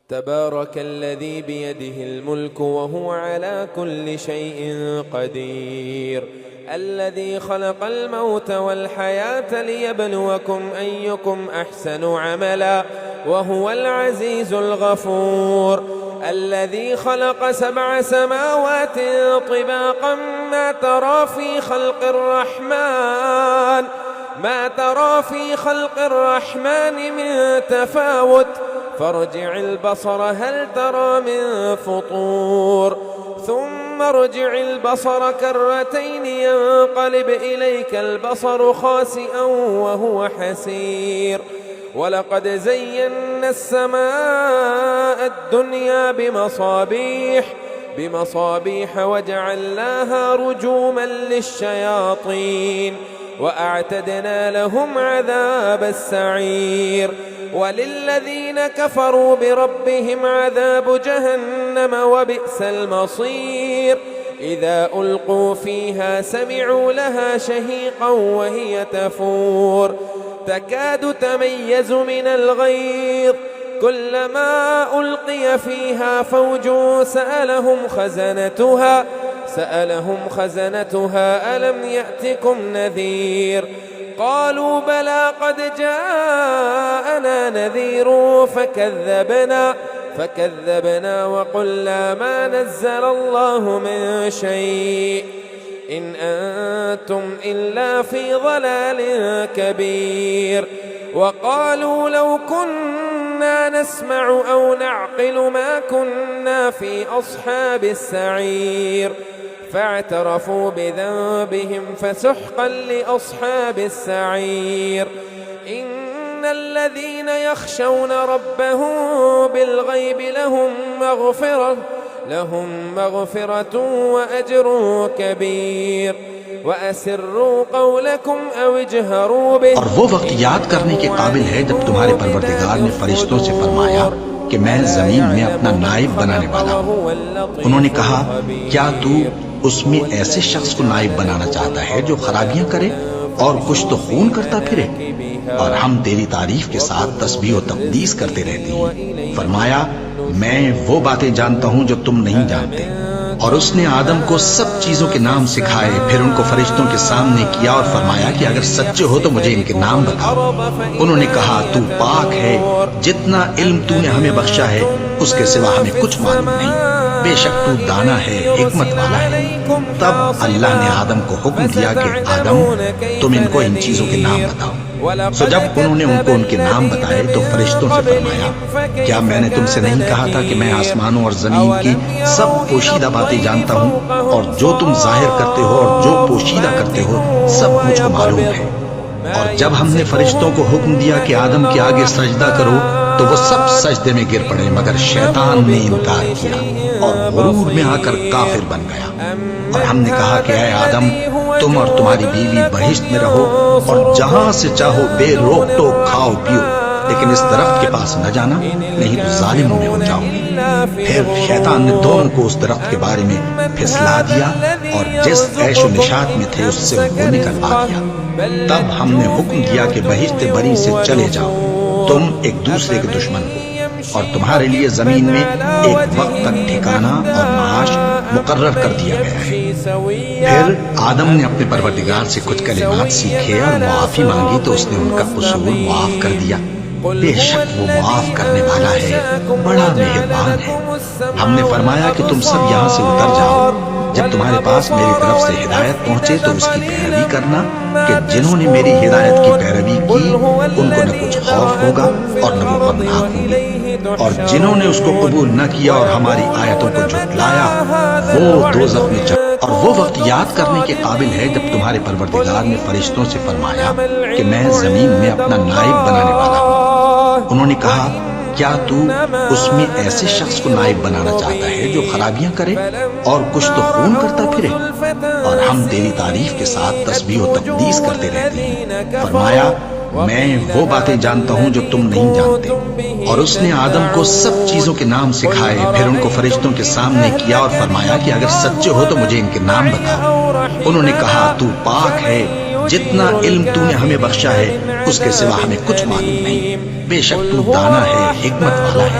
تبارك الذي بيده الملك وهو على كل شيء قدير الذي خلق الموت والحياة ليبلوكم أيكم أحسن عملا وهو العزيز الغفور الذي خلق 7 سماوات طباقا ما ترى في خلق الرحمن من تفاوت فارجع البصر هل ترى من فطور ثم ارجع البصر كرتين ينقلب إليك البصر خاسئا وهو حسير ولقد زينا السماء الدنيا بمصابيح وجعلناها رجوما للشياطين وأعتدنا لهم عذاب السعير وللذين كفروا بربهم عذاب جهنم وبئس المصير إذا ألقوا فيها سمعوا لها شهيقا وهي تفور تكاد تميز من الغيظ كلما ألقي فيها فوج سألهم خزنتها ألم يأتكم نذير قالوا بلى قد جاءنا نذير فكذبنا وقلنا ما نزل الله من شيء إن أنتم إلا في ضلال كبير وقالوا لو كنا نسمع أو نعقل ما كنا في أصحاب السعير فاعترفوا بذنبهم فسحقا لأصحاب السعير إن الذين يخشون ربهم بالغيب لهم مغفرة وأجر كبير وأسروا قولكم أو اجهروا به اور وہ وقت یاد کرنے کے قابل ہے جب تمہارے پروردگار نے فرشتوں سے فرمایا کہ میں زمین میں اپنا نائب بنانے والا ہوں۔ انہوں نے کہا کیا تو اس میں ایسے شخص کو نائب بنانا چاہتا ہے جو خرابیاں کرے اور کچھ تو خون کرتا پھرے؟ اور ہم تیری تعریف کے ساتھ تسبیح و تقدیس کرتے رہتے ہیں۔ فرمایا میں وہ باتیں جانتا ہوں جو تم نہیں جانتے۔ اور اس نے آدم کو سب چیزوں کے نام سکھائے، پھر ان کو فرشتوں کے سامنے کیا اور فرمایا کہ اگر سچے ہو تو مجھے ان کے نام بتاؤ۔ انہوں نے کہا تو پاک ہے، جتنا علم تو نے ہمیں بخشا ہے اس کے سوا ہمیں کچھ معلوم نہیں، بے شک تو دانا ہے، حکمت والا ہے۔ تب اللہ نے آدم کو حکم دیا کہ آدم تم ان کو ان چیزوں کے نام بتاؤ۔ سو جب انہوں نے ان کو ان کے نام بتائے تو فرشتوں سے فرمایا کیا میں نے تم سے نہیں کہا تھا کہ میں آسمانوں اور زمین کی سب پوشیدہ باتیں جانتا ہوں، اور جو تم ظاہر کرتے ہو اور جو پوشیدہ کرتے ہو سب مجھ کو معلوم ہے۔ اور جب ہم نے فرشتوں کو حکم دیا کہ آدم کے آگے سجدہ کرو تو وہ سب سجدے میں گر پڑے مگر شیطان نے انکار کیا اور غرور میں آ کر کافر بن گیا۔ اور ہم نے کہا کہ اے آدم تم اور تمہاری بیوی بہشت میں رہو اور جہاں سے چاہو بے روک ٹوک کھاؤ پیو، لیکن اس درخت کے پاس نہ جانا نہیں تو ظالموں میں ہو جاؤ گے۔ پھر شیطان نے دونوں کو اس درخت کے بارے میں پھسلا دیا اور جس عیش و نشاط میں تھے اس سے ان کو نکلوا دیا۔ تب ہم نے حکم دیا کہ بہشت بری سے چلے جاؤ، تم ایک دوسرے کے دشمن ہو، اور تمہارے لیے زمین میں ایک وقت تک ٹھکانہ اور معاش مقرر کر دیا گیا ہے۔ پھر آدم نے اپنے پروردگار سے کچھ کلمات سیکھے اور معافی مانگی تو اس نے ان کا قصور معاف کر دیا۔ بے شک وہ معاف کرنے والا ہے، بڑا مہربان ہے۔ ہم نے فرمایا کہ تم سب یہاں سے اتر جاؤ، جب تمہارے پاس میری طرف سے ہدایت پہنچے تو اس کی پیروی کرنا کہ جنہوں نے میری ہدایت کی پیروی کی ان کو نہ کچھ خوف ہوگا اور نہ وہ غمناک ہوں گے، اور جنہوں نے اس کو قبول نہ کیا اور ہماری آیتوں کو جھٹلایا وہ دوزخ میں چلے۔ اور وہ وقت یاد کرنے کے قابل ہے جب تمہارے پروردگار نے فرشتوں سے فرمایا کہ میں زمین میں اپنا نائب بنانے والا ہوں۔ انہوں نے کہا کیا تو اس میں ایسے شخص کو نائب بنانا چاہتا ہے جو خرابیاں کرے اور کچھ تو خون کرتا پھرے؟ اور ہم تیری تعریف کے ساتھ تسبیح و تقدیس کرتے رہتے ہیں۔ فرمایا میں وہ باتیں جانتا ہوں جو تم نہیں جانتے۔ اور اس نے آدم کو سب چیزوں کے نام سکھائے، پھر ان کو فرشتوں کے سامنے کیا اور فرمایا کہ اگر سچے ہو تو مجھے ان کے نام بتاؤ۔ انہوں نے کہا تو پاک ہے، جتنا علم تو نے ہمیں بخشا ہے اس کے سوا ہمیں کچھ معلوم نہیں، بے شک تو دانا ہے، حکمت والا ہے۔